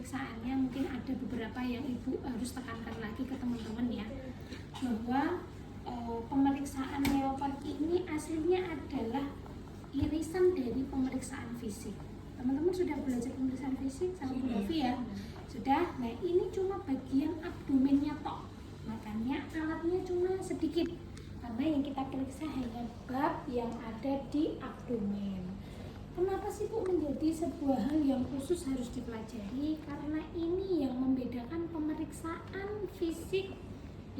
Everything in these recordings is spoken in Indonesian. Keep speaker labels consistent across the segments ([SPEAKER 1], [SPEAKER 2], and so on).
[SPEAKER 1] pemeriksaannya mungkin ada beberapa yang ibu harus tekankan lagi ke teman-teman ya, bahwa pemeriksaan leopard ini aslinya adalah irisan dari pemeriksaan fisik. Teman-teman sudah belajar pemeriksaan fisik sama Bu Novi ya? Sudah. Nah ini cuma bagian abdomennya tok, makanya alatnya cuma sedikit, karena yang kita periksa hanya bab yang ada di abdomen. Kenapa sih Bu menjadi sebuah hal yang khusus harus dipelajari? Karena ini yang membedakan pemeriksaan fisik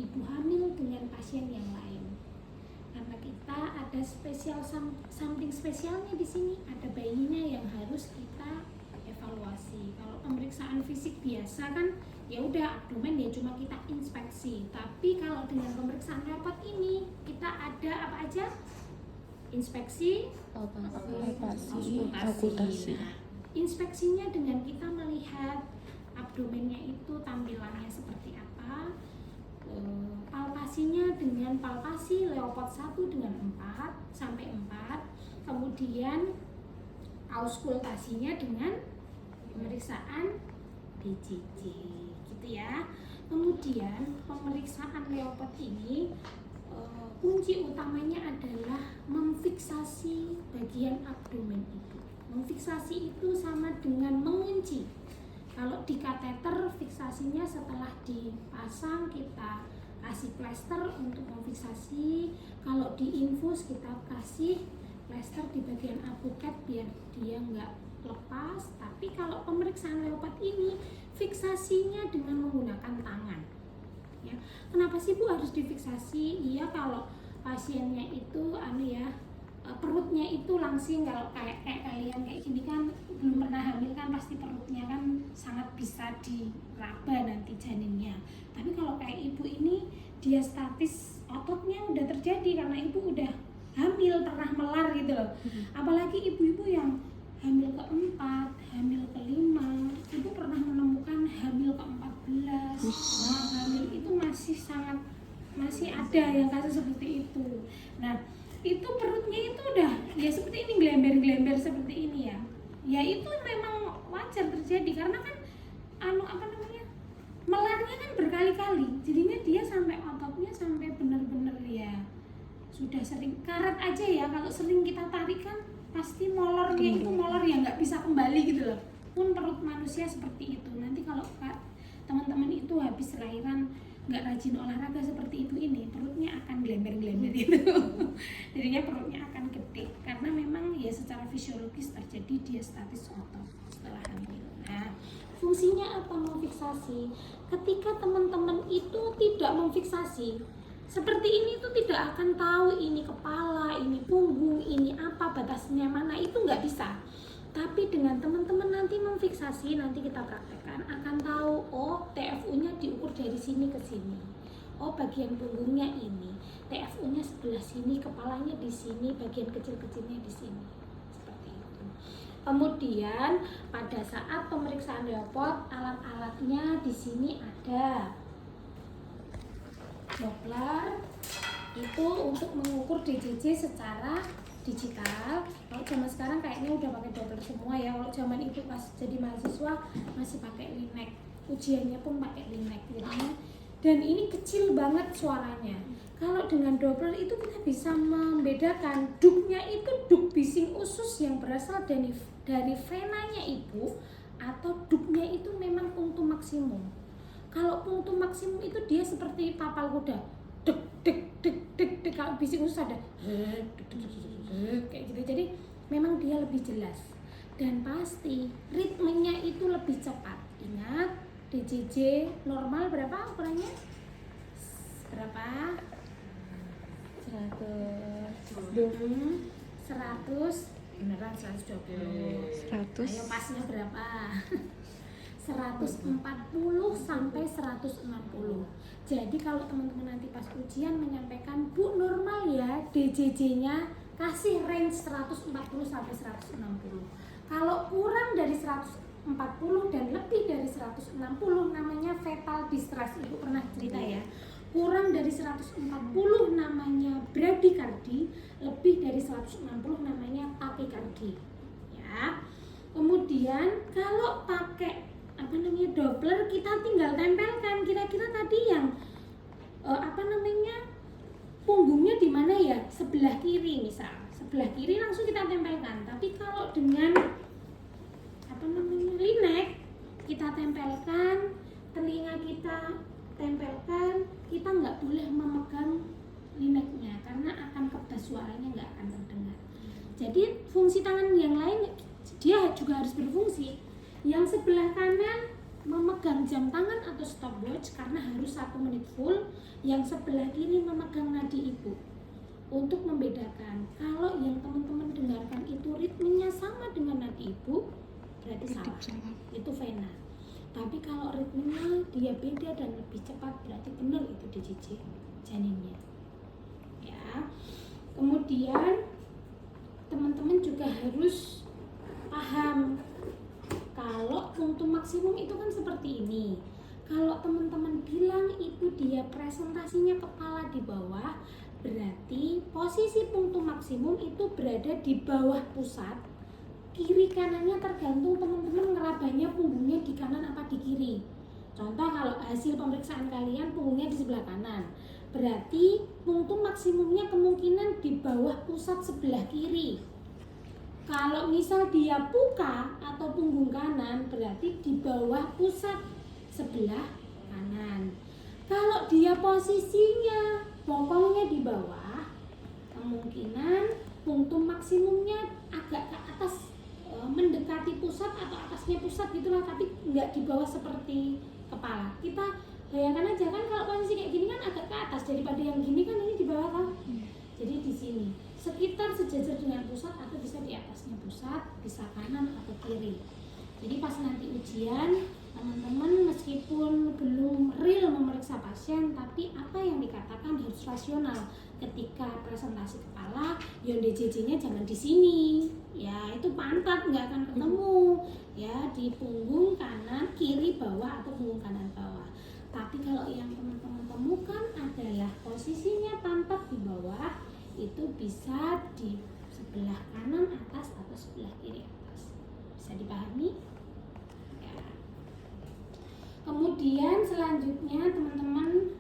[SPEAKER 1] ibu hamil dengan pasien yang lain. Karena kita ada something spesialnya di sini, ada bayinya yang harus kita evaluasi. Kalau pemeriksaan fisik biasa kan ya udah abdomen ya cuma kita inspeksi. Tapi kalau dengan pemeriksaan leopard ini kita ada apa aja? Inspeksi, okultasi. Nah, inspeksinya dengan kita melihat abdomennya itu tampilannya seperti apa, palpasinya dengan palpasi leopard 1 dengan 4 sampai 4, kemudian auskultasinya dengan pemeriksaan DJJ gitu ya. Kemudian pemeriksaan leopard ini kunci utamanya adalah memfiksasi bagian abdomen itu. Memfiksasi itu sama dengan mengunci. Kalau di kateter fiksasinya setelah dipasang kita kasih plester untuk memfiksasi. Kalau di infus kita kasih plester di bagian apoket biar dia nggak lepas. Tapi kalau pemeriksaan leopard ini fiksasinya dengan menggunakan tangan. Ya, kenapa sih Bu harus difiksasi? Iya, kalau pasiennya itu perutnya itu langsing. Kalau kayak kalian kayak gini kan belum pernah hamil kan pasti perutnya kan sangat bisa diraba nanti janinnya. Tapi kalau kayak ibu ini dia statis, ototnya udah terjadi karena ibu udah hamil, pernah melar gitu loh. Apalagi ibu-ibu yang hamil keempat, hamil kelima, ibu pernah menemukan hamil ke-14. Nah, hamil itu masih ada yang kasus seperti itu. Nah, itu perutnya itu udah ya seperti ini, gelember-gelember seperti ini ya. Ya itu memang wajar terjadi karena kan melarnya kan berkali-kali. Jadinya dia sampai ototnya sampai benar-benar ya sudah sering karat aja ya, kalau sering kita tarik kan pasti molornya itu molor yang nggak bisa kembali gitu loh. Pun perut manusia seperti itu. Nanti kalau teman-teman itu habis lahiran nggak rajin olahraga seperti itu, ini perutnya akan gelember-gelember gitu. Jadinya perutnya akan gede karena memang ya secara fisiologis terjadi diastasis otot setelah hamil. Nah, fungsinya apa memfiksasi? Ketika teman-teman itu tidak memfiksasi seperti ini tuh tidak akan tahu ini kepala, ini punggung, ini apa, batasnya mana, itu nggak bisa. Tapi dengan teman-teman nanti memfiksasi, nanti kita praktekkan akan tahu, oh TFU-nya diukur dari sini ke sini. Oh bagian punggungnya ini, TFU-nya sebelah sini, kepalanya di sini, bagian kecil-kecilnya di sini. Seperti itu. Kemudian pada saat pemeriksaan leopard, alat-alatnya di sini ada Doppler itu untuk mengukur DJJ secara digital. Kalau zaman sekarang kayaknya udah pakai Doppler semua ya. Kalau zaman itu pas jadi mahasiswa masih pakai Linek, ujiannya pun pakai Linek jadinya. Dan ini kecil banget suaranya. Kalau dengan Doppler itu kita bisa membedakan duknya itu duk bising usus yang berasal dari venanya ibu, atau duknya itu memang punktum maksimum. Kalau punktum maksimum itu dia seperti tapal kuda, dek dek dek dek dek. Kalau bising usus ada kayak gitu. Jadi memang dia lebih jelas dan pasti ritmenya itu lebih cepat. Ingat DJJ normal berapa ukurannya? Berapa? 100 beneran 120.
[SPEAKER 2] 100.
[SPEAKER 1] Ayo pasnya berapa? 140 sampai 160. Jadi kalau teman-teman nanti pas ujian menyampaikan, Bu normal ya DJJ-nya, kasih range 140 sampai 160. Kalau kurang dari 140 dan lebih dari 160 namanya fetal distress. Ibu pernah cerita ya. Kurang dari 140 namanya bradykardi, lebih dari 160 namanya takikardi. Ya. Kemudian kalau pakai Doppler kita tinggal tempelkan. Kira-kira tadi yang punggungnya di mana ya? Sebelah kiri misal. Sebelah kiri langsung kita tempelkan. Tapi kalau dengan linek kita tempelkan, telinga kita tempelkan, kita nggak boleh memegang lineknya karena akan kebas, suaranya nggak akan terdengar. Jadi fungsi tangan yang lain dia juga harus berfungsi. Yang sebelah kanan memegang jam tangan atau stopwatch karena harus 1 menit full. Yang sebelah kiri memegang nadi ibu. Untuk membedakan, kalau yang teman-teman dengarkan itu ritmenya sama dengan nadi ibu, berarti salah. Itu vena. Tapi kalau ritmenya dia beda dan lebih cepat, berarti benar itu DJJ janinnya. Ya. Kemudian teman-teman juga harus paham kalau punktum maksimum itu kan seperti ini. Kalau teman-teman bilang itu dia presentasinya kepala di bawah, berarti posisi punktum maksimum itu berada di bawah pusat. Kiri kanannya tergantung teman-teman ngerabahnya punggungnya di kanan apa di kiri. Contoh kalau hasil pemeriksaan kalian punggungnya di sebelah kanan, berarti punktum maksimumnya kemungkinan di bawah pusat sebelah kiri. Kalau misal dia puka atau punggung kanan, berarti di bawah pusat sebelah kanan. Kalau dia posisinya bokongnya di bawah, kemungkinan punktum maksimumnya agak ke atas, mendekati pusat atau atasnya pusat gitulah, tapi nggak di bawah seperti kepala. Kita bayangkan aja kan kalau posisi kayak gini kan agak ke atas daripada yang gini kan, ini di bawah kan. Jadi di sini sekitar sejajar dengan pusat atau bisa di atasnya pusat, bisa kanan atau kiri. Jadi pas nanti ujian, teman-teman meskipun belum real memeriksa pasien, tapi apa yang dikatakan harus rasional. Ketika presentasi kepala, yang DJJ-nya jangan di sini, ya itu pantat nggak akan ketemu, ya di punggung kanan kiri bawah atau punggung kanan bawah. Tapi kalau yang teman-teman temukan adalah posisinya pantat di bawah, itu bisa di sebelah kanan atas atau sebelah kiri atas. Bisa dipahami? Ya. Kemudian selanjutnya teman-teman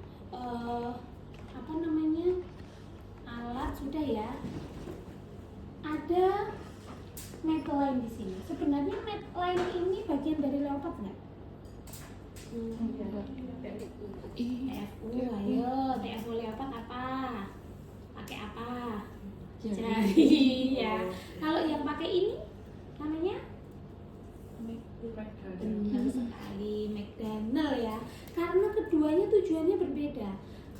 [SPEAKER 1] alat sudah ya. Ada medline di sini. Sebenarnya medline ini bagian dari leopard nggak? TFU, ayo TFU leopard apa? Pakai apa? Jari ya. Kalau yang pakai ini namanya benar sekali, McDonald ya. Karena keduanya tujuannya berbeda.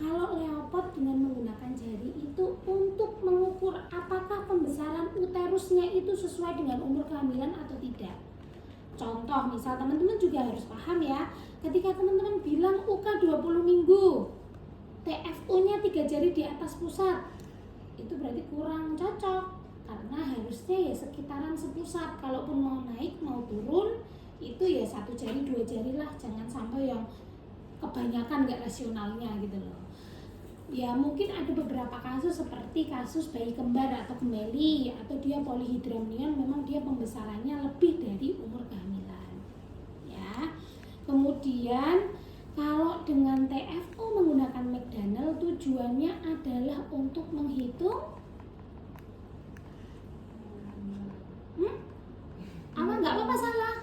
[SPEAKER 1] Kalau leopard dengan menggunakan jari itu untuk mengukur apakah pembesaran uterusnya itu sesuai dengan umur kehamilan atau tidak. Contoh misal teman-teman juga harus paham ya. Ketika teman-teman bilang UK 20 minggu, TFU-nya 3 jari di atas pusat, itu berarti kurang cocok karena harusnya ya sekitaran sepusat. Kalaupun mau naik mau turun itu ya 1 jari 2 jari lah, jangan sampai yang kebanyakan nggak rasionalnya gitu loh. Ya mungkin ada beberapa kasus seperti kasus bayi kembar atau gemeli atau dia polyhydramnion, memang dia pembesarannya lebih dari umur kehamilan ya. Kemudian kalau dengan TFO menggunakan McDonald tujuannya adalah untuk menghitung apa, nggak apa-apa salah.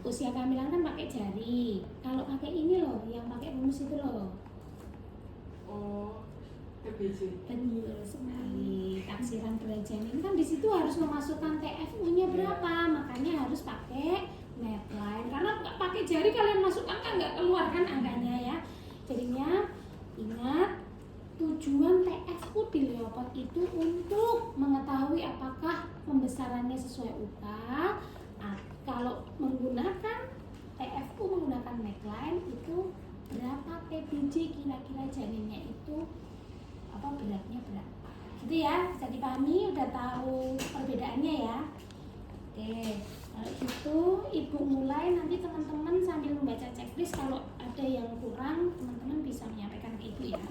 [SPEAKER 1] Usia kehamilan kan pakai jari. Kalau pakai ini loh, yang pakai rumus itu loh.
[SPEAKER 2] Oh, TBC.
[SPEAKER 1] Benar sekali. Taksiran berat janin kan di situ harus memasukkan TFU-nya berapa, makanya harus pakai medline. Karena nggak pakai jari kalian masukkan kan nggak keluar kan angkanya ya. Jadinya ingat tujuan TFU di leopard itu untuk mengetahui apakah pembesarannya sesuai UK. Kalau menggunakan TFU menggunakan medline itu berapa PBJ kira-kira janinnya itu beratnya berapa gitu ya, bisa dipahami, udah tahu perbedaannya ya. Oke, kalau gitu ibu mulai, nanti teman-teman sambil membaca checklist, kalau ada yang kurang teman-teman bisa menyampaikan ke ibu ya.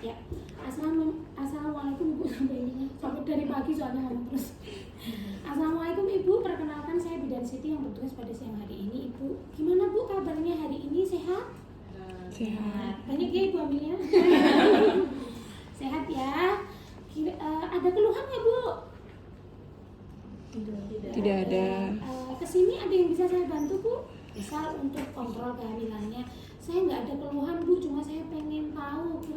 [SPEAKER 1] Ya, assalamualaikum Ibu, sampai dari pagi soalnya ngomong terus. Assalamualaikum Ibu, perkenalkan saya Bidan Siti yang bertugas pada siang hari ini. Ibu, gimana Bu kabarnya hari ini, sehat?
[SPEAKER 3] Sehat.
[SPEAKER 1] Banyak ya Ibu hamilnya? Sehat ya? Ada keluhan ya Bu?
[SPEAKER 3] Tidak ada.
[SPEAKER 1] Kesini ada yang bisa saya bantu Bu? Misal untuk kontrol kehamilannya. Saya nggak ada keluhan Bu, cuma saya pengen tahu.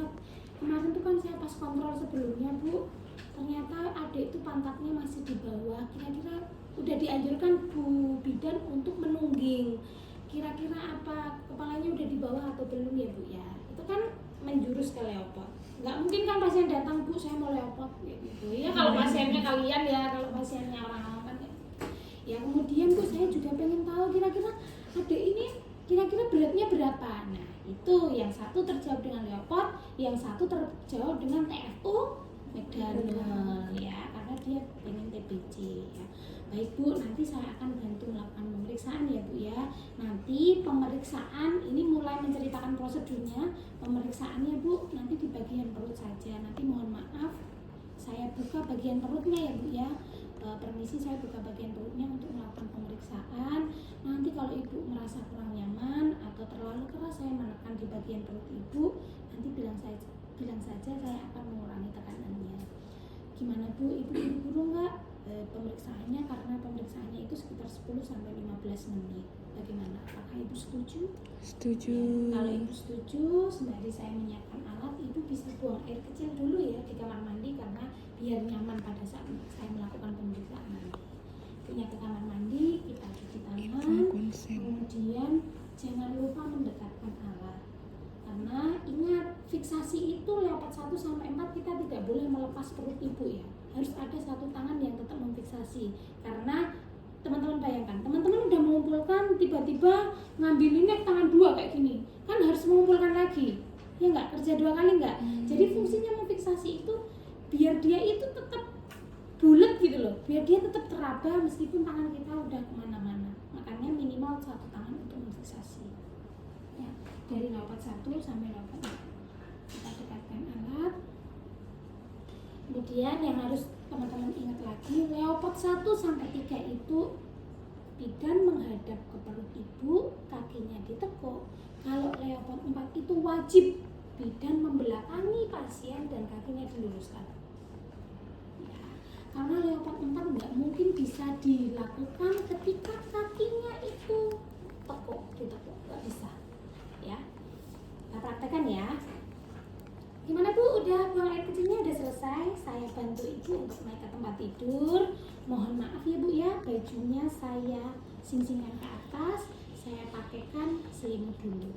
[SPEAKER 1] Kemarin tuh kan saya pas kontrol sebelumnya Bu, ternyata adik itu pantatnya masih di bawah. Kira-kira udah dianjurkan Bu Bidan untuk menungging. Kira-kira apa, kepalanya udah di bawah atau belum ya Bu ya? Itu kan menjurus ke leopard. Nggak mungkin kan pasien datang Bu saya mau leopard gitu ya. Kalau pasiennya kalian ya, kalau pasiennya orang-orang kan ya. Ya kemudian Bu saya juga pengen tahu kira-kira adik ini kira-kira beratnya berapa. Nah itu yang satu terjawab dengan leopard, yang satu terjawab dengan TFU McDonald ya, karena dia pengen TBC ya. Baik Bu, nanti saya akan bantu melakukan pemeriksaan ya Bu ya. Nanti pemeriksaan ini mulai menceritakan prosedurnya. Pemeriksaannya Bu nanti di bagian perut saja. Nanti mohon maaf saya buka bagian perutnya ya Bu ya. Permisi saya buka bagian perutnya untuk melakukan pemeriksaan. Nanti kalau Ibu merasa kurang nyaman atau terlalu keras saya menekan di bagian perut Ibu, nanti bilang saja saya akan mengurangi tekanannya. Gimana Bu, Ibu buru-buru nggak pemeriksaannya, karena pemeriksaannya itu sekitar 10 sampai 15 menit. Bagaimana? Apakah Ibu setuju?
[SPEAKER 3] Setuju.
[SPEAKER 1] Ya, kalau Ibu setuju, sembari saya menyiapkan alat, Ibu bisa buang air kecil dulu ya di kamar mandi karena biar nyaman pada saat saya melakukan pemeriksaan nanti. Punya ke kamar mandi, kita cuci tangan, kemudian jangan lupa mendekatkan alat. Karena ingat, fiksasi itu leopard 1 sampai 4 kita tidak boleh melepas perut Ibu ya. Harus ada satu tangan yang tetap memfiksasi. Karena teman-teman bayangkan, teman-teman udah mengumpulkan, tiba-tiba ngambilinnya tangan 2 kayak gini. Kan harus mengumpulkan lagi. Ya enggak, kerja 2 kali enggak. Jadi fungsinya memfiksasi itu biar dia itu tetap bulat gitu loh. Biar dia tetap teraba meskipun tangan kita udah kemana-mana. Makanya minimal satu tangan untuk memfiksasi. Ya, dari leopard 1 sampai leopard 4. Kita dekatkan alat. Kemudian yang harus teman-teman ingat lagi, leopard 1 sampai 3 itu bidan menghadap ke perut Ibu, kakinya ditekuk. Kalau leopard 4 itu wajib bidan membelakangi pasien dan kakinya diluruskan. Ya, karena leopard 4 nggak mungkin bisa dilakukan ketika kakinya itu ditekuk, nggak bisa. Ya, kita praktekkan ya. Gimana Bu, udah buang air kecilnya udah selesai? Saya bantu Ibu untuk naik ke tempat tidur. Mohon maaf ya Bu ya, bajunya saya sing-singkan ke atas. Saya pakaikan selimut dulu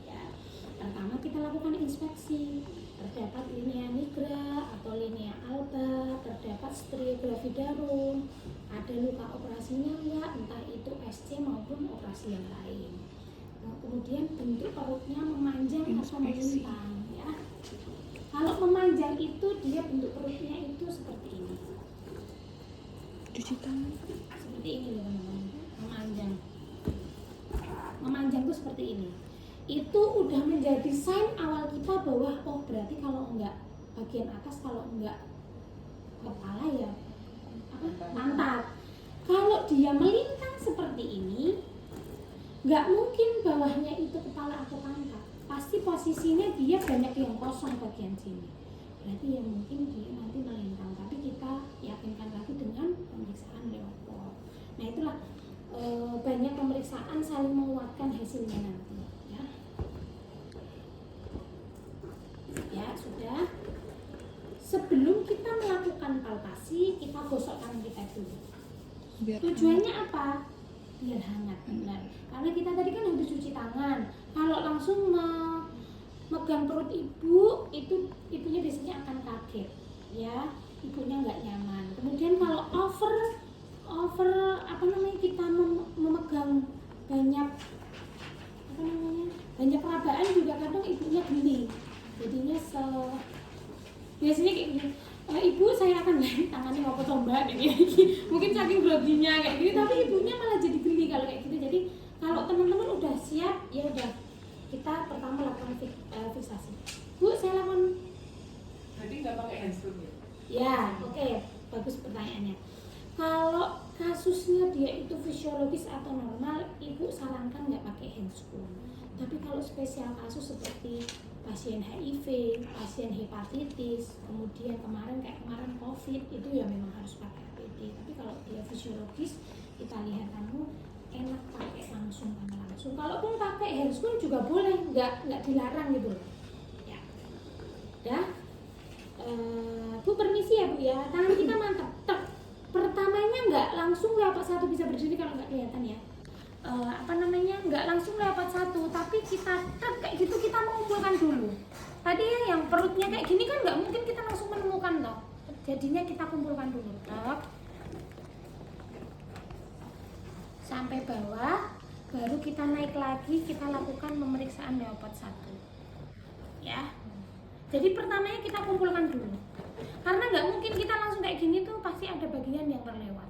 [SPEAKER 1] ya. Pertama kita lakukan inspeksi. Terdapat linea nigra atau linea alba, terdapat stria gravidarum, ada luka operasinya enggak, entah itu SC maupun operasi yang lain. Nah, kemudian bentuk perutnya memanjang atau melintang ya. Kalau memanjang itu dia bentuk perutnya itu seperti ini.
[SPEAKER 3] Cuci tangan.
[SPEAKER 1] Seperti ini loh teman-teman. Memanjang itu seperti ini. Itu udah menjadi sign awal kita bahwa oh berarti kalau enggak bagian atas, kalau enggak kepala ya pantat. Kalau dia melintang seperti ini, nggak mungkin bawahnya itu kepala atau pantat. Pasti posisinya dia banyak yang kosong bagian sini. Berarti ya mungkin dia nanti melintang. Tapi kita yakinkan lagi dengan pemeriksaan leopard. Nah itulah banyak pemeriksaan saling menguatkan hasilnya nanti. Ya sudah. Sebelum kita melakukan palpasi, kita gosok tangan kita dulu. Tujuannya apa? Biar hangat, benar. Karena kita tadi kan habis cuci tangan. Kalau langsung memegang perut Ibu, itu Ibunya biasanya akan kaget, ya. Ibunya nggak nyaman. Kemudian kalau over kita memegang banyak banyak perabaan juga kadang Ibunya geli. Jadinya biasanya kayak gini. Ibu saya akan tangannya mau potong mbak kayak gini. Mungkin saking groginya kayak gini, tapi Ibunya malah jadi geli kalau kayak gitu. Jadi kalau teman-teman udah siap, ya udah kita pertama lakukan fiksasi. Bu, saya lakukan
[SPEAKER 2] handsome ya?
[SPEAKER 1] Ya, oke, bagus pertanyaannya. Kalau kasusnya dia itu fisiologis atau normal, ibu sarankan nggak pakai handscoon. Tapi kalau spesial kasus seperti pasien HIV, pasien hepatitis, kemudian kayak kemarin COVID, itu ya memang harus pakai APD. Tapi kalau dia fisiologis, kita lihat kamu enak pakai langsung. Kalaupun pakai handscoon juga boleh, nggak dilarang gitu loh. Ya, ya. Bu permisi ya Bu ya, tangan kita mantap. Pertamanya nggak langsung leopard 1, bisa berdiri kalau nggak kelihatan ya. Nggak langsung leopard 1, tapi kita kayak gitu, kita mengumpulkan dulu. Tadi ya yang perutnya kayak gini kan nggak mungkin kita langsung menemukan toh. Jadinya kita kumpulkan dulu. Sampai bawah, baru kita naik lagi, kita lakukan pemeriksaan leopard 1. Ya. Jadi pertamanya kita kumpulkan dulu. Karena nggak mungkin kita langsung kayak gini tuh, pasti ada bagian yang terlewat.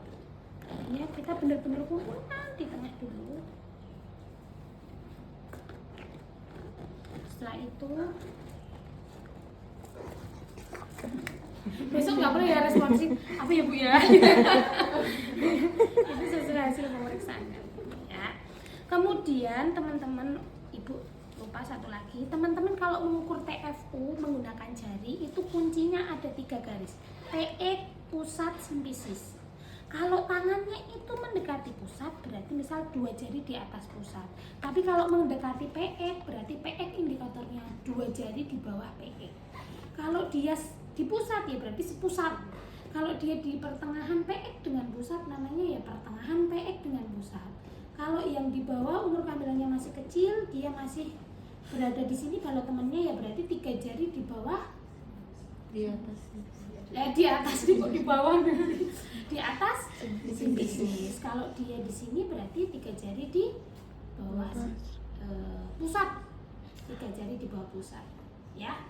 [SPEAKER 1] Ya, kita benar-benar kumpulkan di tengah dulu. Setelah itu besok nggak boleh ya responsif. Apa ya Bu ya? Itu sesuai hasil pemeriksaan. Ya. Kemudian teman-teman, Ibu lupa satu lagi, teman-teman kalau mengukur TFU menggunakan jari itu kuncinya ada 3 garis, PX, pusat, simpisis. Kalau tangannya itu mendekati pusat berarti misal 2 jari di atas pusat, tapi kalau mendekati PX berarti PX indikatornya 2 jari di bawah PX. Kalau dia di pusat ya berarti sepusat. Kalau dia di pertengahan PX dengan pusat namanya ya pertengahan PX dengan pusat. Kalau yang di bawah umur kehamilannya masih kecil, dia masih berada di sini, kalau temennya ya berarti 3 jari di bawah,
[SPEAKER 3] Di atas.
[SPEAKER 1] ya di atas, di bawah, di atas simpisis. Kalau dia di sini berarti 3 jari di bawah pusat, 3 jari di bawah pusat, ya.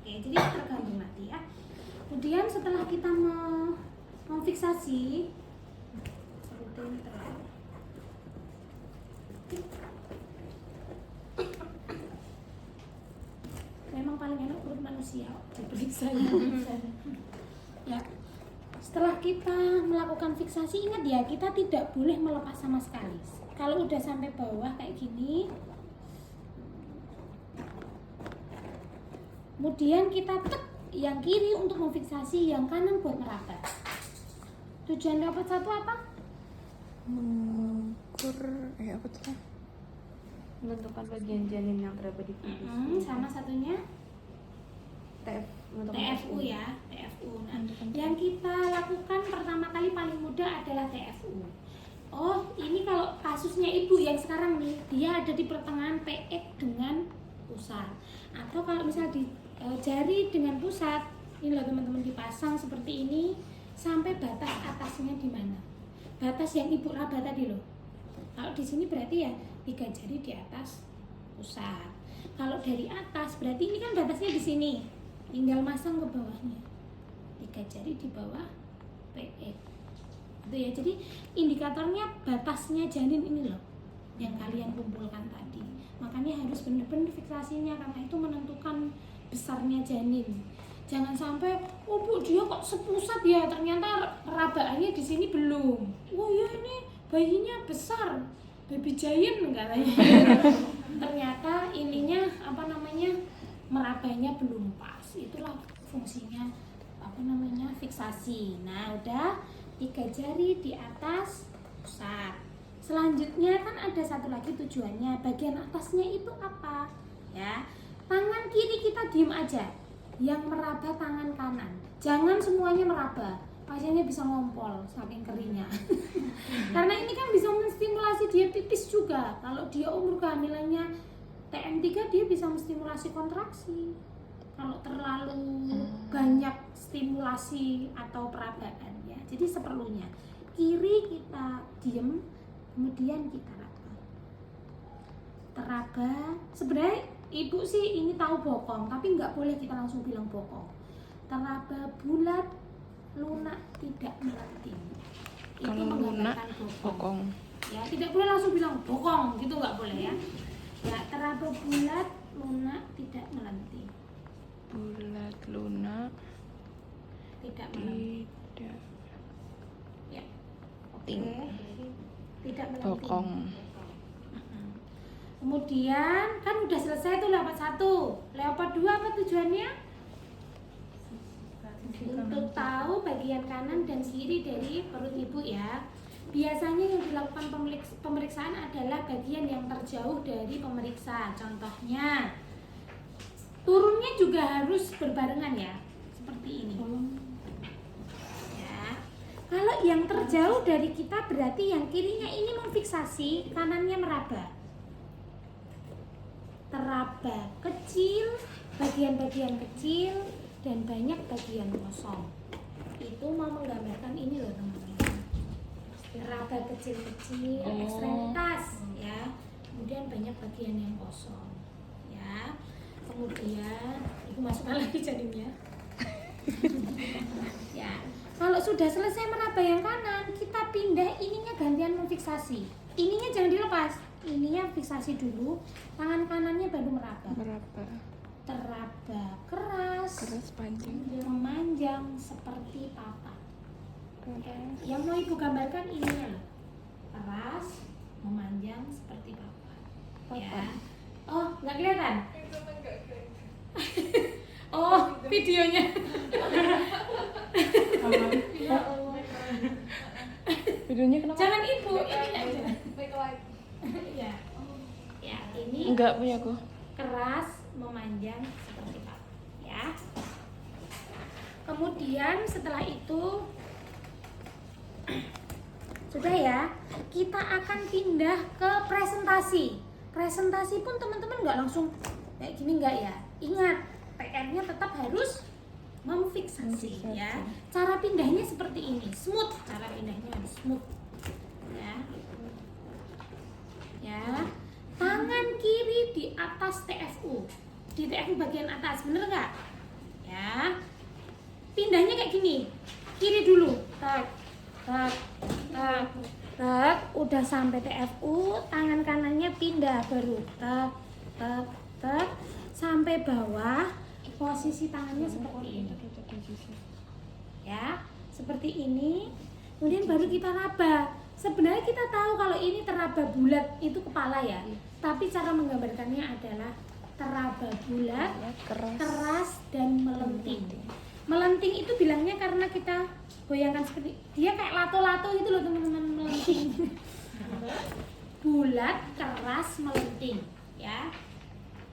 [SPEAKER 1] Oke, jadi tergantung nanti ya. Kemudian setelah kita memfiksasi rutin memang paling enak perut manusia diperiksa ya. Setelah kita melakukan fiksasi, ingat ya, kita tidak boleh melepas sama sekali. Kalau udah sampai bawah kayak gini, kemudian kita tek yang kiri untuk memfiksasi, yang kanan buat meraba. Tujuan dapat 1 apa?
[SPEAKER 3] Mengukur apa tuh?
[SPEAKER 4] Menentukan bagian janin yang terdapat di pubis.
[SPEAKER 1] Sama satunya TFU ya, TFU. Nah, yang kita lakukan pertama kali paling mudah adalah TFU. Oh, ini kalau kasusnya ibu yang sekarang nih, dia ada di pertengahan PX dengan pusat. Atau kalau misal di jari dengan pusat, ini loh teman-teman, dipasang seperti ini sampai batas atasnya di mana? Batas yang ibu raba tadi loh. Kalau di sini berarti ya 3 jari di atas pusat. Kalau dari atas berarti ini kan batasnya di sini. Tinggal masang ke bawahnya. 3 jari di bawah PX. Itu ya. Jadi indikatornya batasnya janin ini loh yang kalian kumpulkan tadi. Makanya harus benar-benar fiksasinya karena itu menentukan besarnya janin. Jangan sampai, oh Bu, dia kok sepusat ya, ternyata perabaannya di sini belum. Oh ya, ini bayinya besar, baby giant katanya. Ternyata ininya merabanya belum pas. Itulah fungsinya fiksasi. Nah, udah 3 jari di atas pusat. Selanjutnya kan ada satu lagi tujuannya, bagian atasnya itu apa? Ya, tangan kiri kita diem aja, yang meraba tangan kanan. Jangan semuanya meraba, pasiennya bisa ngompol saking keringnya. Karena ini kan bisa menstimulasi dia pipis juga. Kalau dia umur kehamilannya TM3, dia bisa menstimulasi kontraksi. Kalau terlalu banyak stimulasi atau perabaan ya. Jadi seperlunya. Kiri kita diem, kemudian kita raba. Teraba, sebenarnya ibu sih ini tahu bokong, tapi nggak boleh kita langsung bilang bokong. Teraba bulat, lunak, tidak melenting. Itu
[SPEAKER 3] Kalau lunak, bokong.
[SPEAKER 1] Ya, tidak boleh langsung bilang bokong, gitu nggak boleh ya. Ya, teraba bulat, lunak, tidak melenting.
[SPEAKER 3] Bulat, lunak,
[SPEAKER 1] tidak melenting.
[SPEAKER 3] Tidak.
[SPEAKER 1] Ya.
[SPEAKER 3] Ting.
[SPEAKER 1] Tidak melenting.
[SPEAKER 3] Bokong.
[SPEAKER 1] Kemudian kan udah selesai tuh leopard 1. Leopard 2 apa tujuannya? Untuk tahu bagian kanan dan kiri dari perut ibu ya. Biasanya yang dilakukan pemeriksaan adalah bagian yang terjauh dari pemeriksa. Contohnya, turunnya juga harus berbarengan ya, seperti ini. Ya. Kalau yang terjauh dari kita berarti yang kirinya ini memfiksasi, kanannya meraba. Teraba kecil, bagian-bagian kecil, dan banyak bagian kosong. Itu mau menggambarkan ini loh teman-teman. Raba kecil-kecil, ekstremitas ya. Kemudian banyak bagian yang kosong ya. Kemudian ibu masukkan lagi jadinya. Ya. Kalau sudah selesai meraba yang kanan, kita pindah ininya gantian memfiksasi. Ininya jangan dilepas. Ininya fiksasi dulu. Tangan kanannya baru meraba.
[SPEAKER 3] Meraba.
[SPEAKER 1] Teraba keras,
[SPEAKER 3] Panjang.
[SPEAKER 1] memanjang seperti papat.
[SPEAKER 3] Keras.
[SPEAKER 1] Yang mau ibu gambarkan ininya loh, keras, memanjang seperti papat. Ya. Oh, nggak kelihatan? Oh, videonya.
[SPEAKER 2] Ya Allah.
[SPEAKER 3] Videonya kenapa?
[SPEAKER 1] Jangan ibu, ini aja. Ya. Ya, ini
[SPEAKER 3] Enggak punya aku.
[SPEAKER 1] keras, memanjang seperti papat. Ya. Kemudian setelah itu sudah ya, kita akan pindah ke presentasi. Presentasi pun teman-teman nggak langsung kayak gini nggak ya. Ingat, PR-nya tetap harus memfiksasi ya. Cara pindahnya seperti ini, smooth. Cara pindahnya harus smooth. Ya. Ya. Tangan kiri di atas TFU. Di TFU bagian atas, bener nggak? Ya. Pindahnya kayak gini. Kiri dulu. Tak. Tak, tak, tak, udah sampai TFU, tangan kanannya pindah baru tak, tak, tak, sampai bawah, posisi tangannya seperti ini, ya, seperti ini, kemudian baru kita raba. Sebenarnya kita tahu kalau ini teraba bulat itu kepala ya, tapi cara menggambarkannya adalah teraba bulat, keras dan melenting. Melenting itu bilangnya karena kita goyangkan seperti dia kayak lato-lato itu loh teman-teman, melenting. Bulat, keras, melenting ya.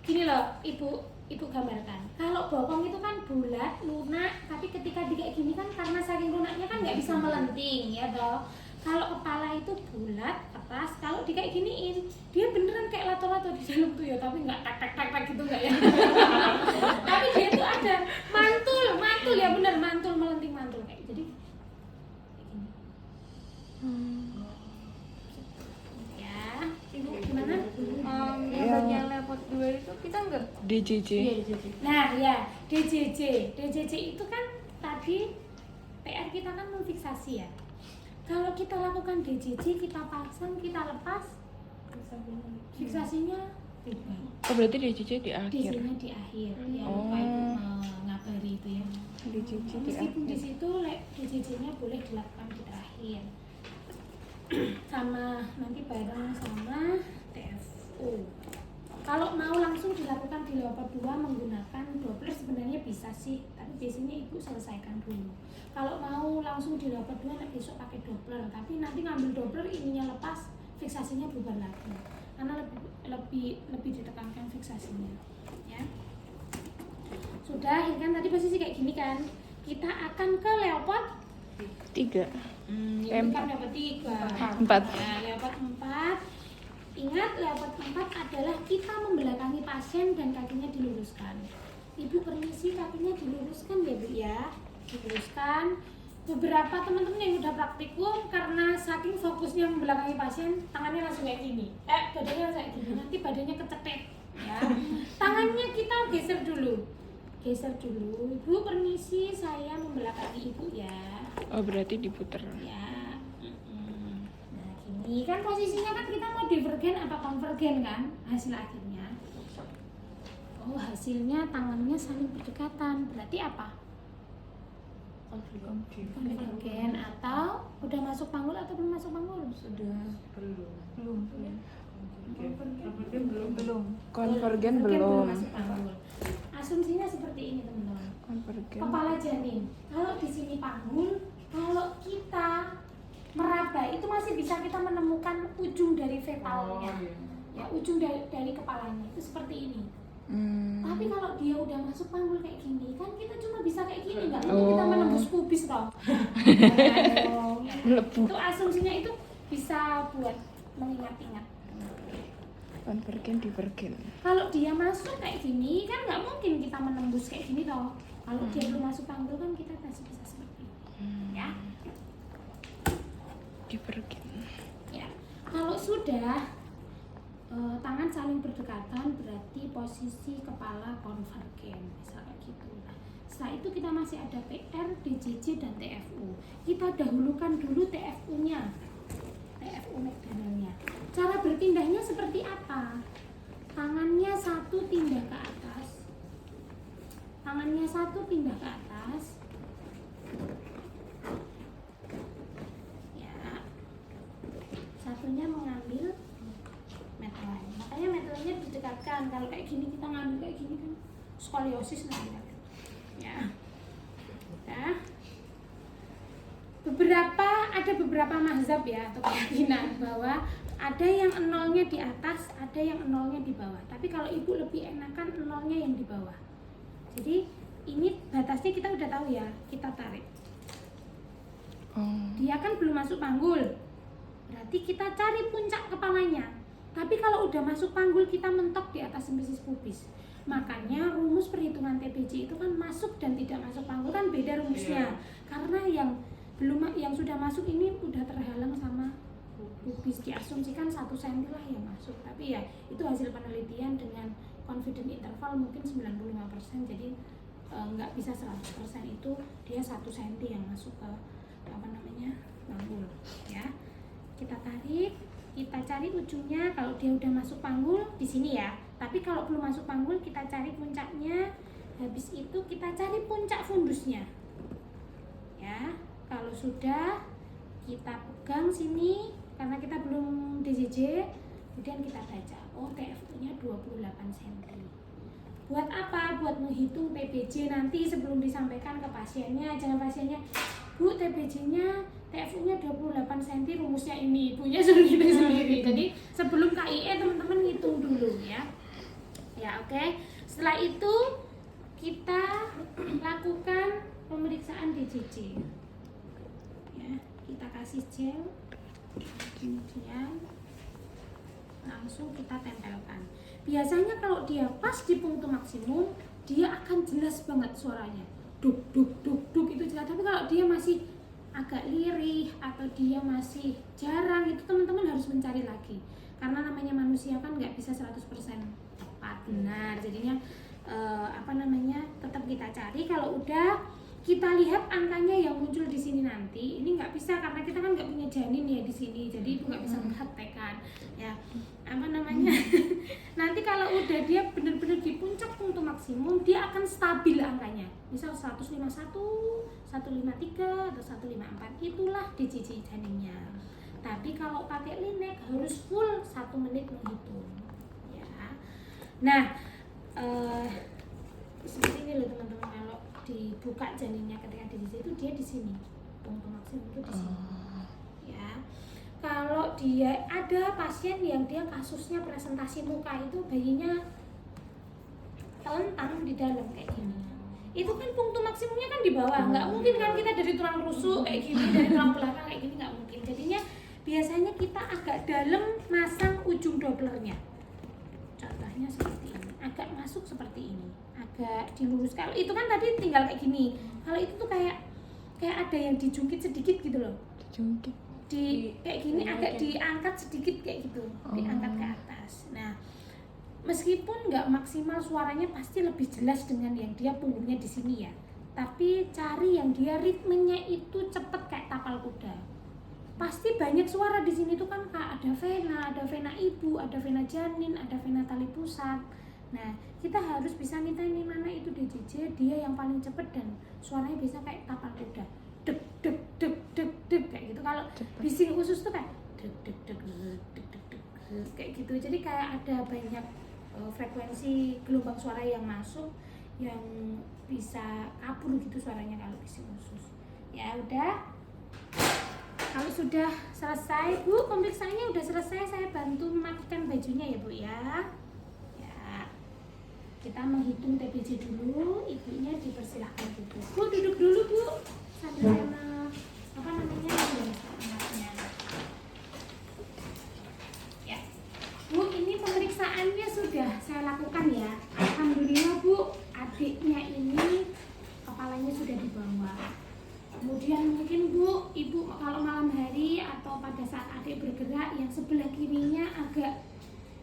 [SPEAKER 1] Gini loh ibu gambarkan. Kalau bokong itu kan bulat, lunak, tapi ketika di kayak gini kan karena saking lunaknya kan nggak bisa melenting ya toh. Kalau kepala itu bulat, keras, kalau di kayak giniin dia beneran kayak lato-lato di dalam tuh ya, tapi nggak tak gitu nggak ya. Tapi dia tuh ada mantul ya, bener mantul, melenting mantul kayak jadi kayak gini. Ya, ibu gimana?
[SPEAKER 4] Yang bagian leopard 2 itu kita enggak
[SPEAKER 3] DJJ.
[SPEAKER 1] Nah ya, DJJ itu kan tadi PR kita kan memfiksasi ya. Kalau kita lakukan DJJ, kita pasang, kita lepas, fiksasinya bebas.
[SPEAKER 3] Oh berarti DJJ di akhir.
[SPEAKER 1] DJJ-nya di akhir, ya lupa ibu mengabari itu ya.
[SPEAKER 3] DJJ di
[SPEAKER 1] Meskipun di
[SPEAKER 3] akhir.
[SPEAKER 1] situ DJJ-nya boleh dilakukan di terakhir, sama nanti bareng sama TFU. Kalau mau langsung dilakukan di leopard 2 menggunakan Doppler sebenarnya bisa sih, tapi biasanya ibu selesaikan dulu. Kalau mau langsung di leopard 2 besok pakai Doppler, tapi nanti ngambil Doppler ininya lepas, fiksasinya bubar lagi, karena lebih ditekankan fiksasinya. Ya. Sudah, ini kan tadi posisi kayak gini kan. Kita akan ke leopard
[SPEAKER 3] 3.
[SPEAKER 1] ini kan leopard 3.
[SPEAKER 3] 4.
[SPEAKER 1] Nah, leopard 4. Ingat, leopard 4 adalah kita membelakangi pasien dan kakinya diluruskan. Ibu permisi, kakinya diluruskan ya Bu ya. Diluruskan. Beberapa teman-teman yang udah praktikum karena saking fokusnya membelakangi pasien, tangannya langsung kayak gini. Badannya langsung kayak gini. Nanti badannya kecetet ya. Tangannya kita geser dulu. Geser dulu. Ibu permisi, saya membelakangi Ibu ya.
[SPEAKER 3] Oh berarti diputer.
[SPEAKER 1] Ya. Ini kan posisinya kan kita mau divergen apa konvergen kan hasil akhirnya. Oh hasilnya tangannya saling berdekatan, berarti apa? konvergen atau udah masuk panggul atau belum masuk panggul?
[SPEAKER 4] Sudah.
[SPEAKER 2] Belum.
[SPEAKER 4] Belum.
[SPEAKER 3] Konvergen
[SPEAKER 1] Konvergen
[SPEAKER 3] belum.
[SPEAKER 1] masuk panggul. Asumsinya seperti ini teman-teman.
[SPEAKER 3] Konvergen.
[SPEAKER 1] Kepala janin, kalau di sini panggul, kalau kita meraba itu masih bisa kita menemukan ujung dari fetalnya, ya ujung dari kepalanya itu seperti ini. Tapi kalau dia udah masuk panggul kayak gini, kan kita cuma bisa kayak gini, nggak mungkin kita menembus pubis toh. Itu asumsinya itu bisa buat mengingat-ingat.
[SPEAKER 3] Konvergen divergen.
[SPEAKER 1] Kalau dia masuk kayak gini, kan nggak mungkin kita menembus kayak gini toh. Kalau dia belum masuk panggul kan kita masih bisa seperti ini, ya.
[SPEAKER 3] Divergen.
[SPEAKER 1] Ya, kalau sudah tangan saling berdekatan berarti posisi kepala konvergen, misalnya gitu. Nah, setelah itu kita masih ada PR, DJJ dan TFU. Kita dahulukan dulu TFU-nya, TFU McDonald-nya. Cara berpindahnya seperti apa? Tangannya satu pindah ke atas, tangannya satu pindah ke atas. Ya, satunya mengambil metline. Makanya metline-nya didekatkan. Kalau kayak gini kita ngambil kayak gini kan skoliosis nanti. Ya. Ya. Ada beberapa mazhab ya atau keyakinan bahwa ada yang nolnya di atas, ada yang nolnya di bawah. Tapi kalau ibu lebih enakan nolnya yang di bawah. Jadi ini batasnya kita udah tahu ya, kita tarik. Dia kan belum masuk panggul, berarti kita cari puncak kepalanya. Tapi kalau udah masuk panggul kita mentok di atas simfisis pubis. Makanya rumus perhitungan TBC itu kan masuk dan tidak masuk panggul kan beda rumusnya. Karena yang sudah masuk ini udah terhalang sama pubis, diasumsikan 1 cm lah yang masuk. Tapi ya itu hasil penelitian dengan confident interval mungkin 95%, jadi nggak bisa 100% itu dia 1 cm yang masuk ke panggul ya. Kita tarik, kita cari ujungnya. Kalau dia udah masuk panggul di sini ya, tapi kalau belum masuk panggul kita cari puncaknya. Habis itu kita cari puncak fundusnya ya. Kalau sudah kita pegang sini karena kita belum DJJ, kemudian kita baca, oh TFU nya 28 cm. Buat apa? Buat menghitung TBJ nanti sebelum disampaikan ke pasiennya. Jangan pasiennya, Bu, TBJ-nya, TFU-nya 28 cm, rumusnya ini, ibunya suruh gitu sendiri. Jadi sebelum KIE teman-teman ngitung dulu ya. Ya, oke. Setelah itu kita lakukan pemeriksaan DJJ. Ya, kita kasih gel, kemudian langsung kita tempelkan. Biasanya kalau dia pas di punktum maksimum, dia akan jelas banget suaranya. Duk duk duk duk itu jelas. Tapi kalau dia masih agak lirih atau dia masih jarang, itu teman-teman harus mencari lagi. Karena namanya manusia kan nggak bisa 100% tepat benar. Jadinya tetap kita cari. Kalau udah kita lihat angkanya yang muncul di sini nanti, ini nggak bisa karena kita kan nggak punya janin ya di sini, jadi ibu nggak bisa mempraktekkan ya. Nanti kalau udah dia benar-benar di puncak punktum maksimum, dia akan stabil angkanya. Misal 151, 153 atau 154, itulah DJJ janinnya. Tapi kalau pakai linek harus full 1 menit menghitung ya. Nah, seperti ini loh teman-teman, kalau dibuka janinnya ketika DJJ itu dia di sini, punktum maksimum itu di sini ya. Kalau dia ada pasien yang dia kasusnya presentasi muka itu bayinya telentang di dalam kayak gini, itu kan punktum maksimumnya kan di bawah, nggak mungkin kan kita dari tulang rusuk kayak gini, dari tulang belakang kayak gini, nggak mungkin. Jadinya biasanya kita agak dalam masang ujung dopplernya. Contohnya seperti ini, agak masuk seperti ini, agak dilurus. Kalau itu kan tadi tinggal kayak gini, kalau itu tuh kayak ada yang dijungkit sedikit gitu loh.
[SPEAKER 3] Dijungkit.
[SPEAKER 1] Kayak gini agak diangkat sedikit kayak gitu, diangkat ke atas. Nah, meskipun nggak maksimal suaranya pasti lebih jelas dengan yang dia punggungnya di sini ya. Tapi cari yang dia ritmenya itu cepet kayak tapal kuda. Pasti banyak suara di sini tuh kan, Kak. Ada vena ibu, ada vena janin, ada vena tali pusat. Nah, kita harus bisa mintain mana itu DJJ, dia yang paling cepet dan suaranya bisa kayak tapal kuda. Deg deg deg deg deg kayak gitu. Kalau bising usus tuh kayak deg deg deg deg deg deg kayak gitu. Jadi kayak ada banyak frekuensi gelombang suara yang masuk yang bisa kabur gitu suaranya kalau bising usus. Ya udah. Kalau sudah selesai, Bu, pemeriksaannya udah selesai, saya bantu memakaikan bajunya ya, Bu ya. Kita menghitung TBC dulu, ibunya dipersilahkan duduk. Bu, duduk dulu, Bu. Sambil saya apa namanya? Anaknya. Ya. Bu, ini pemeriksaannya sudah saya lakukan ya. Alhamdulillah, Bu, adiknya ini kepalanya sudah di bawah. Kemudian mungkin Bu, Ibu kalau malam hari atau pada saat adik bergerak yang sebelah kirinya agak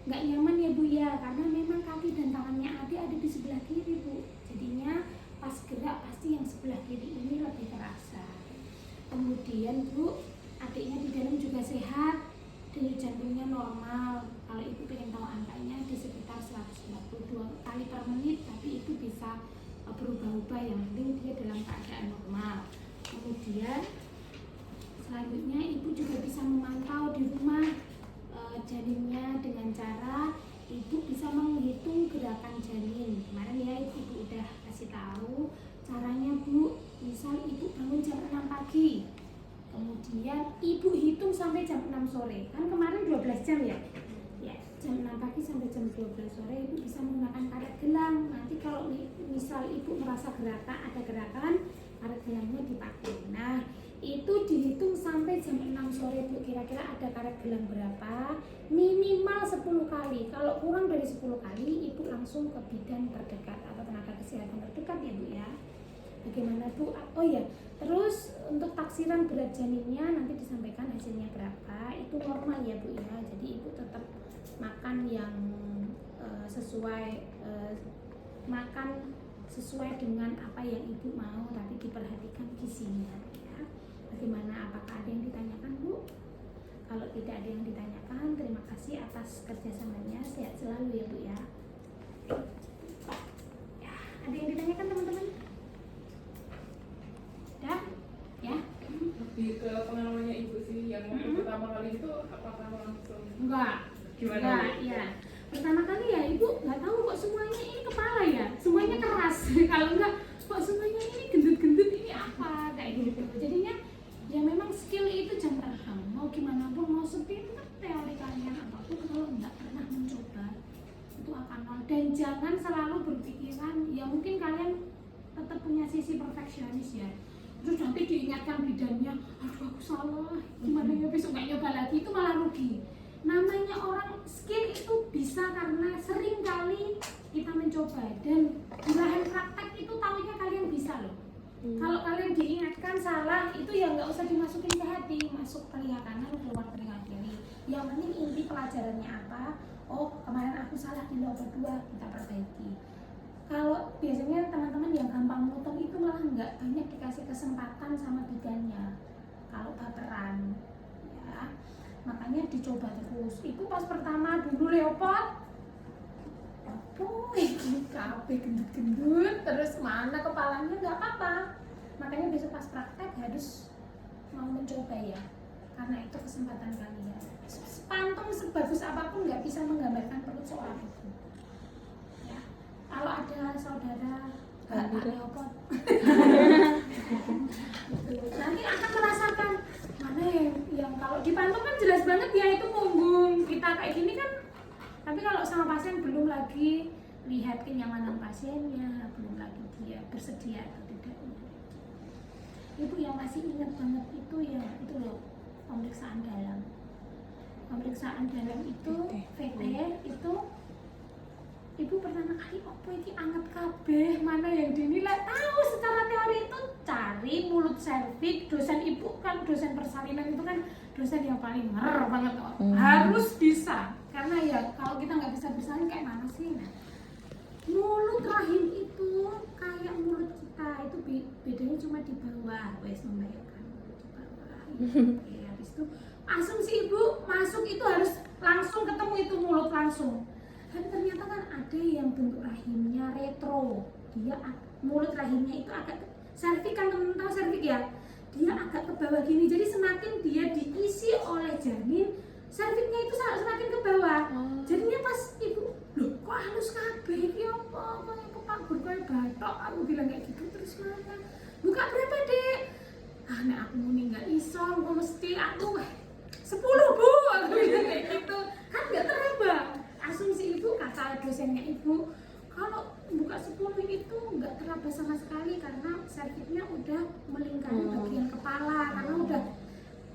[SPEAKER 1] nggak nyaman ya Bu ya, karena memang kaki dan tangannya adik ada di sebelah kiri Bu. Jadinya pas gerak pasti yang sebelah kiri ini lebih terasa. Kemudian Bu, adiknya di dalam juga sehat, denyut jantungnya normal. Kalau Ibu pengen tahu angkanya di sekitar 152 kali per menit, tapi itu bisa berubah-ubah, yang penting dia dalam keadaan normal. Kemudian selanjutnya Ibu juga bisa memantau di rumah janinnya dengan cara Ibu bisa menghitung gerakan janin. Kemarin ya Ibu udah kasih tahu caranya Bu. Misal Ibu bangun jam 6 pagi, kemudian Ibu hitung sampai jam 6 sore. Kan kemarin 12 jam ya? Ya, jam 6 pagi sampai jam 12 sore Ibu bisa menggunakan karet gelang. Nanti kalau misal Ibu merasa ada gerakan, karet gelangnya dipakai. Nah, itu dihitung sampai jam 6 sore Bu. Kira-kira ada karet gelang berapa? Minimal 10 kali. Kalau kurang dari 10 kali, Ibu langsung ke bidan terdekat atau tenaga kesehatan terdekat ya Bu ya. Bagaimana Bu? Oh ya, terus untuk taksiran berat janinnya nanti disampaikan hasilnya berapa. Itu normal ya Bu ya. Jadi Ibu tetap makan yang makan sesuai dengan apa yang Ibu mau, tapi diperhatikan gizinya ya. Bagaimana, apakah ada yang ditanyakan Bu? Kalau tidak ada yang ditanyakan, terima kasih atas kerjasamanya, sehat selalu ya Bu ya. Ya, ada yang ditanyakan teman-teman? Dah? Ya?
[SPEAKER 2] Lebih ke pengalamannya Ibu sih, yang waktu pertama kali itu apakah langsung
[SPEAKER 1] Enggak.
[SPEAKER 2] gimana?
[SPEAKER 1] Enggak, ya. Pertama kali ya Ibu nggak tahu kok semuanya ini kepala ya, semuanya keras. Kalau enggak, kok semuanya ini gendut-gendut, ini apa kayak gitu. Jadinya ya memang skill itu jam terbang. Mau gimana pun, mau sepinter teori kalian apapun, kalau nggak pernah mencoba itu akan nol. Dan jangan selalu berpikiran ya mungkin kalian tetap punya sisi perfeksionis ya. Terus nanti diingatkan bidannya, aduh aku salah, gimana ya besok nggak nyoba lagi, itu malah rugi. Namanya orang skill itu bisa karena sering kali kita mencoba, dan di lahan praktek itu tahunya kalian bisa loh. Kalau kalian diingatkan salah, itu ya nggak usah dimasukin ke hati, masuk telinga kanan keluar telinga kiri. Yang penting inti pelajarannya apa? Oh kemarin aku salah di nomor 2, kita perbaiki. Kalau biasanya teman-teman yang gampang motong itu malah nggak banyak dikasih kesempatan sama bidannya. Kalau baperan, ya. Makanya dicoba terus. Itu pas pertama dulu Leopard, kabeh gendut-gendut, terus mana kepalanya, nggak apa-apa. Makanya besok pas praktek harus mau mencoba ya, karena itu kesempatan kalian. Pantung sebagus apapun nggak bisa menggambarkan perut seorang ibu. Ya. Kalau ada saudara Leopard, nanti akan merasakan mana yang kalau dipantau kan jelas banget ya itu punggung kita kayak gini kan. Tapi kalau sama pasien belum lagi lihat kenyamanan pasiennya, belum lagi dia bersedia atau tidak. Ibu yang masih ingat banget itu ya itu loh, pemeriksaan dalam. Pemeriksaan dalam itu VT itu Ibu pertama kali apa ini anget kabeh, mana yang dinilai tahu secara teori itu cari mulut serviks. Dosen Ibu kan dosen persalinan itu kan dosen yang paling ngerer banget harus bisa, karena ya kalau kita nggak bisa bersalin kayak mana sih. Nah, mulut rahim itu kayak mulut kita itu bedanya cuma di bawah, wes membayangkan di bawah. Oke, habis itu asumsi Ibu masuk itu harus langsung ketemu itu mulut langsung. kan ternyata kan ada yang bentuk rahimnya retro, dia mulut rahimnya itu agak serviks, kan teman-teman tahu serviks ya, dia agak ke bawah gini, jadi semakin dia diisi oleh janin serviksnya itu semakin ke bawah. Jadinya pas ibu, loh kok halus kabeh iki apa kayak kepagur kayak batok, aku bilang kayak gitu. Terus mana buka berapa dek, nek aku muni nggak iso, aku mesti aku 10 bu, aku bilang kayak gitu kan, nggak teraba. Asumsi ibu, kata dosennya ibu, kalau buka 10 itu nggak teraba sama sekali karena serviksnya udah melingkari bagian kepala, karena udah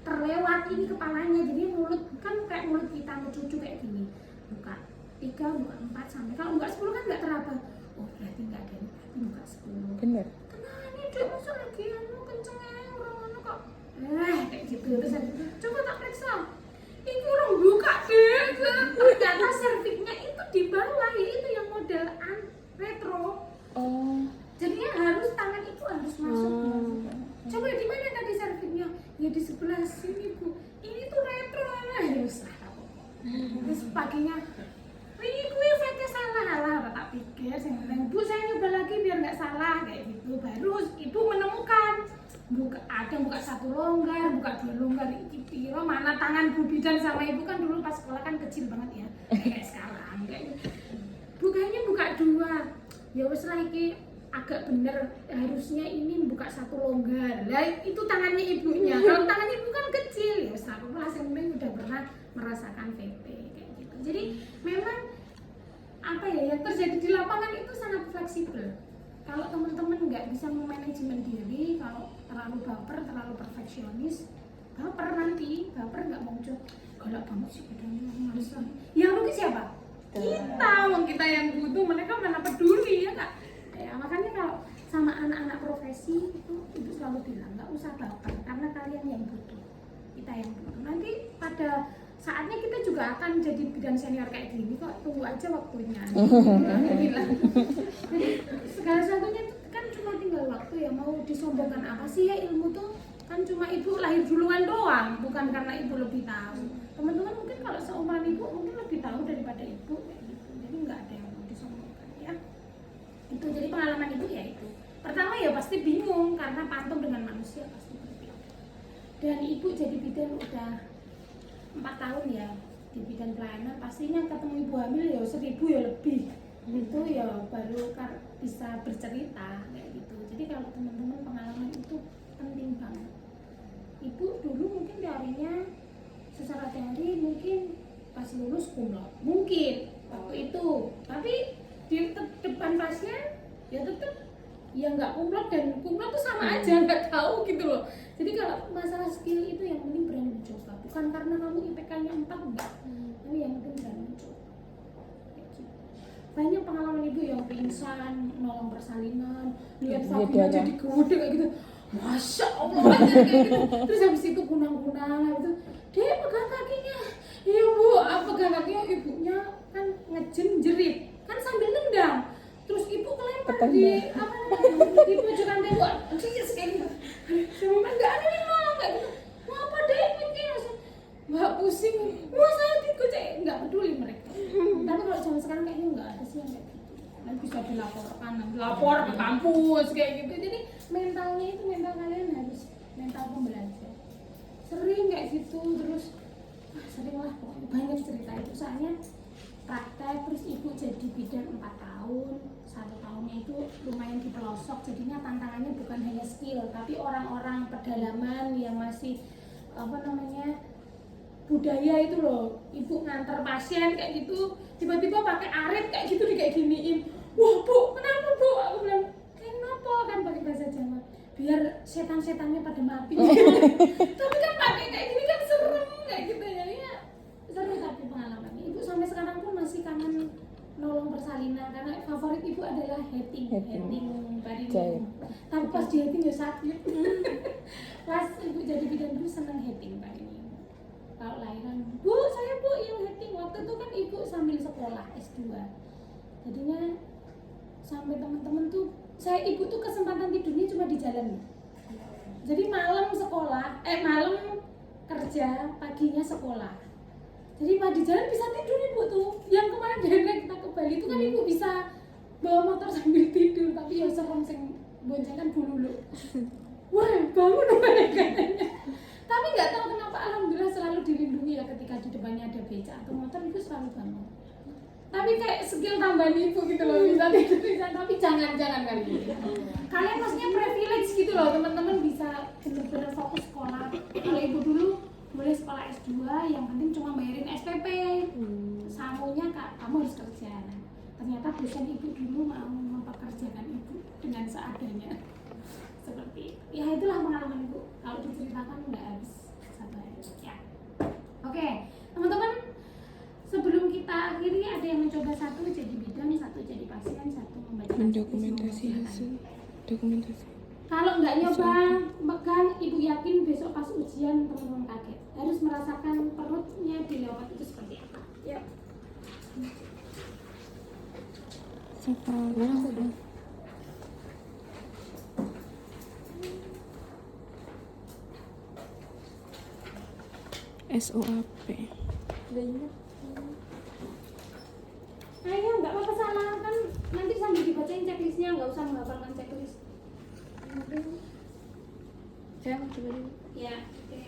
[SPEAKER 1] terlewat ini kepalanya. Jadi mulut kan kayak mulut kita mau cucu kayak gini, buka 3, buka 4 sampai, kalau buka 10 kan nggak teraba. Oh berarti nggak ada, berarti buka 10.
[SPEAKER 3] Bener.
[SPEAKER 1] Tenang ini dek, masa lagi kenceng orang kok kayak gitu. Terus coba tak periksa, ini orang buka deh, ternyata serviksnya itu di bawah, itu yang model retro. Jadinya harus tangan ibu harus masuk. Coba di mana tadi serviksnya? Ya di sebelah sini bu. Ini tuh retro lah, ya usah. Terus paginya, ini gue fake salah lah, tak pikir. Saya bilang, bu saya nyoba lagi biar nggak salah kayak gitu. Baru ibu menemukan, ada buka 1 longgar, buka 2 longgar. Iki piro, mana tangan Bu Bidan sama ibu kan dulu pas sekolah kan kecil banget ya, kayak sekarang kayak gitu. Bukanya buka 2, ya wes lah iki agak bener, harusnya ini buka 1 longgar. Lah itu tangannya ibunya. Kalau tangan ibu kan kecil, ya wes apa hasil udah pernah merasakan VP kayak gitu. Jadi memang apa ya yang terjadi di lapangan itu sangat fleksibel. Kalau teman-teman nggak bisa memanajemen diri, kalau terlalu baper, terlalu perfeksionis, baper nanti, baper nggak muncul. Galak banget sih bedanya, males lah. Yang rugi siapa? Kita, kita yang butuh, mereka mana peduli ya kak. Ya, makanya kalau sama anak-anak profesi itu ibu selalu bilang nggak usah baper, karena kalian yang butuh, kita yang butuh. Nanti pada saatnya kita juga akan jadi bidan senior kayak gini kok, tunggu aja waktunya. Bilang. Jadi segala sesuatunya kan cuma tinggal waktu ya, mau disombongkan apa sih ya, ilmu tuh kan cuma ibu lahir duluan doang, bukan karena ibu lebih tahu. Teman-teman mungkin kalau seumuran ibu mungkin lebih tahu daripada ibu kayak gitu. Jadi nggak ada yang mau disombongkan ya. Itu jadi pengalaman ibu ya itu. Pertama ya pasti bingung karena pantun dengan manusia pasti berbeda. Dan ibu jadi bidan udah 4 tahun ya di bidan pelayanan, pastinya ketemu ibu hamil ya 1000 ya lebih. Itu ya baru bisa bercerita kayak gitu. Jadi kalau teman-teman pengalaman itu penting banget. Ibu dulu mungkin darinya secara teori mungkin pas lulus cum laude mungkin waktu itu, tapi di depan pasien ya tetap ya nggak cum laude, dan cum laude tuh sama aja, nggak tahu gitu loh. Jadi kalau masalah skill itu yang penting berani mencoba, bukan karena kamu IPK-nya 4 enggak, tapi yang penting berani mencoba. Banyak pengalaman ibu yang pingsan, nolong persalinan, lihat sapinya jadi gede kayak gitu, masya Allah kayak gitu. Terus habis itu kunang-kunang gitu, dek pegang kakinya, iya bu, pegang kakinya, ibunya kan ngejerit kan sambil nendang, terus ibu kelempar di apa namanya di pojokan tembok, cheers kayak gitu. Sama enggak ada yang nolong kayak gitu, mau apa dek mikir, mbak pusing, wah saya digocek, nggak peduli mereka. Tapi kalau zaman sekarang kayaknya nggak ada sih yang kayak gitu. Dan bisa dilaporkan, lapor ke kampus kayak gitu. Jadi mentalnya itu, mental kalian harus mental pembelajar. Sering kayak gitu, terus sering lah pokoknya banyak cerita itu. Soalnya praktek, terus ibu jadi bidan 4 tahun, 1 tahunnya itu lumayan di pelosok. Jadinya tantangannya bukan hanya skill, tapi orang-orang pedalaman yang masih apa namanya budaya itu loh. Ibu nganter pasien kayak gitu, tiba-tiba pakai arit kayak gitu, kayak giniin. Wah bu, kenapa bu? Aku bilang, kenapa? Kan pakai bahasa Jawa, biar setan-setannya pada mati. Tapi kan pakai kayak gini kan serem kayak gitu ya. Ya seru tapi pengalamannya. Ibu sampai sekarang pun masih kangen nolong persalinan, karena favorit ibu adalah heading barinum. Tapi pas di heading ya sakit. Pas ibu jadi bidan dulu seneng heading barinum. Kalau lahiran, bu saya bu yang heading. Waktu itu kan ibu sambil sekolah S2, jadinya sampai teman-teman tuh, ibu tuh kesempatan tidurnya cuma di jalan. Jadi malam sekolah, malam kerja, paginya sekolah. Jadi pas di jalan bisa tidur ibu tuh. Yang kemarin dari kita ke Bali itu kan ibu bisa bawa motor sambil tidur, tapi ya serem sing boncengan dulu. Wah, bangun katanya. Tapi nggak tahu kenapa alhamdulillah selalu dilindungi ya ketika di depannya ada becak atau motor itu selalu bangun. Tapi kayak skill tambahan ibu gitu loh, bisa tidur bisa, tapi jangan kali ini. Kalian maksudnya privilege gitu loh, teman-teman bisa benar-benar fokus sekolah. Kalau ibu dulu boleh sekolah S2, yang penting cuma bayarin SPP. Sangunya kak, kamu harus kerja. Ternyata dosen ibu dulu mau mempekerjakan ibu dengan seadanya. Seperti ya itulah pengalaman ibu. Kalau diceritakan nggak habis sabar ya. Oke, teman-teman, sebelum kita akhiri ada yang mencoba satu jadi bidan, satu jadi pasien, satu membaca
[SPEAKER 3] Mendokumentasi hasil dokumentasi.
[SPEAKER 1] Kalau nggak nyoba megang, ibu yakin besok pas ujian teman-teman kaget. Harus merasakan perutnya dilewat itu seperti apa. Yuk.
[SPEAKER 3] Sekarang SOAP.
[SPEAKER 1] Ayo, nggak apa-apa salah kan nanti sambil dibacain checklistnya, nggak usah menghafalkan checklist.
[SPEAKER 4] Saya mau coba dulu.
[SPEAKER 1] Ya, oke.